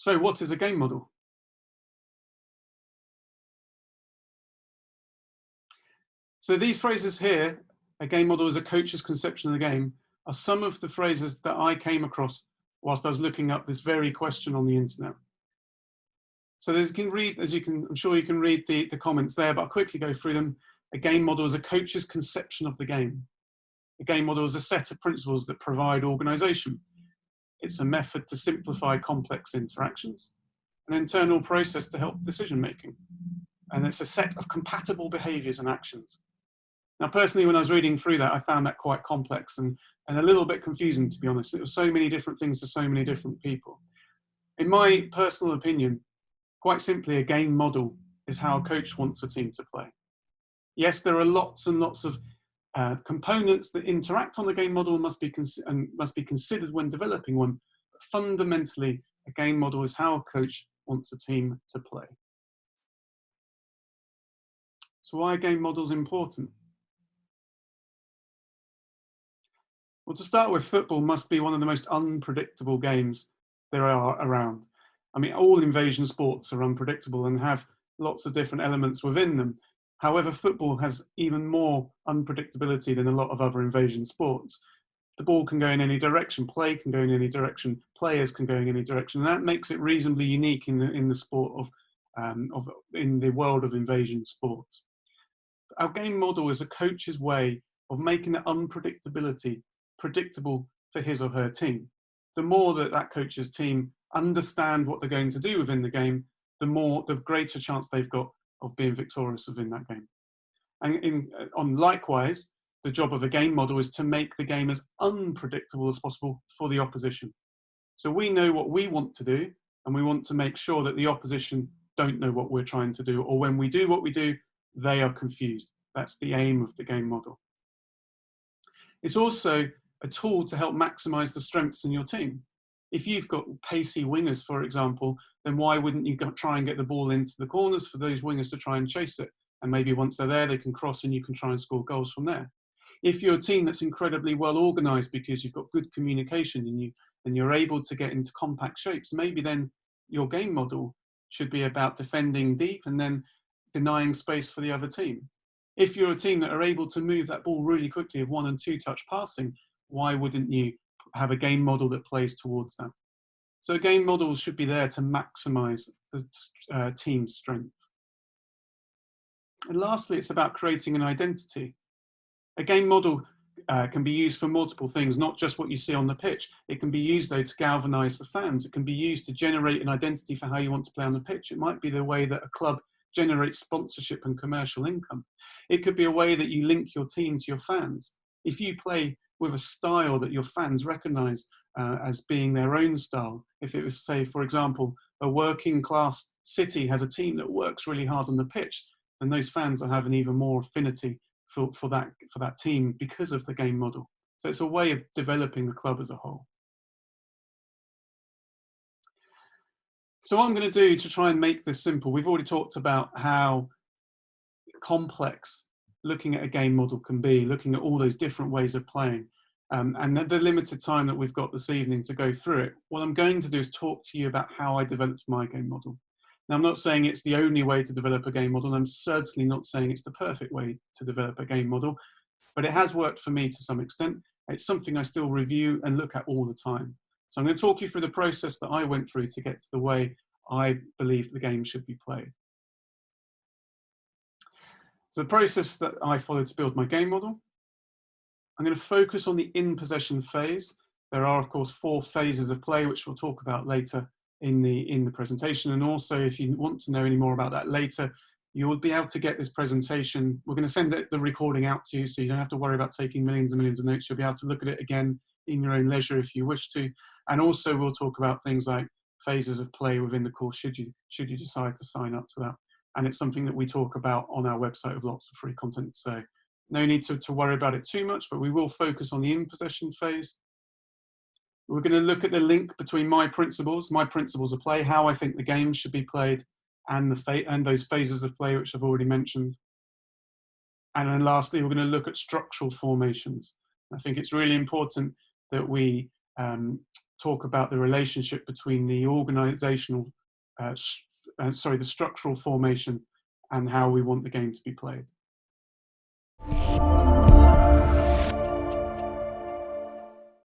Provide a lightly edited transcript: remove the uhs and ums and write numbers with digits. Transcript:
So what is a game model? So these phrases here, a game model is a coach's conception of the game, are some of the phrases that I came across whilst I was looking up this very question on the internet. So as you can read, I'm sure you can read the comments there, but I'll quickly go through them. A game model is a coach's conception of the game. A game model is a set of principles that provide organization. It's a method to simplify complex interactions, an internal process to help decision making, and it's a set of compatible behaviors and actions. Now, personally, when I was reading through that, I found that quite complex and a little bit confusing, to be honest. It was so many different things to so many different people. In my personal opinion, quite simply, a game model is how a coach wants a team to play. Yes, there are lots and lots of components that interact on the game model and must be considered when developing one. But fundamentally, a game model is how a coach wants a team to play. So why are game models important? Well, to start with, football must be one of the most unpredictable games there are around. I mean, all invasion sports are unpredictable and have lots of different elements within them. However, football has even more unpredictability than a lot of other invasion sports. The ball can go in any direction, play can go in any direction, players can go in any direction, and that makes it reasonably unique in the sport in the world of invasion sports. Our game model is a coach's way of making the unpredictability predictable for his or her team. The more that coach's team understand what they're going to do within the game, the greater chance they've got of being victorious within that game. And likewise, the job of a game model is to make the game as unpredictable as possible for the opposition. So we know what we want to do, and we want to make sure that the opposition don't know what we're trying to do, or when we do what we do, they are confused. That's the aim of the game model. It's also a tool to help maximize the strengths in your team. If you've got pacey wingers, for example, then why wouldn't you try and get the ball into the corners for those wingers to try and chase it? And maybe once they're there, they can cross and you can try and score goals from there. If you're a team that's incredibly well organized because you've got good communication and you're able to get into compact shapes, maybe then your game model should be about defending deep and then denying space for the other team. If you're a team that are able to move that ball really quickly of 1 and 2 touch passing, why wouldn't you have a game model that plays towards that? So game models should be there to maximize the team's strength. And lastly, it's about creating an identity. A game model can be used for multiple things, not just what you see on the pitch. It can be used, though, to galvanize the fans. It can be used to generate an identity for how you want to play on the pitch. It might be the way that a club generates sponsorship and commercial income. It could be a way that you link your team to your fans. If you play with a style that your fans recognize as being their own style, if it was, say, for example, a working class city has a team that works really hard on the pitch, then those fans will have an even more affinity for that team because of the game model. So it's a way of developing the club as a whole. So what I'm going to do to try and make this simple, we've already talked about how complex looking at a game model can be, looking at all those different ways of playing. And the limited time that we've got this evening to go through it, what I'm going to do is talk to you about how I developed my game model. Now, I'm not saying it's the only way to develop a game model, and I'm certainly not saying it's the perfect way to develop a game model, but it has worked for me to some extent. It's something I still review and look at all the time. So I'm going to talk you through the process that I went through to get to the way I believe the game should be played. So the process that I followed to build my game model, I'm going to focus on the in-possession phase. There are, of course, 4 phases of play, which we'll talk about later in the presentation. And also, if you want to know any more about that later, you will be able to get this presentation. We're going to send the recording out to you, so you don't have to worry about taking millions and millions of notes. You'll be able to look at it again in your own leisure if you wish to. And also, we'll talk about things like phases of play within the course, should you decide to sign up to that. And it's something that we talk about on our website with lots of free content. So no need to worry about it too much, but we will focus on the in-possession phase. We're going to look at the link between my principles of play, how I think the game should be played, and those phases of play which I've already mentioned. And then lastly, we're going to look at structural formations. I think it's really important that we talk about the relationship between the organizational, the structural formation and how we want the game to be played.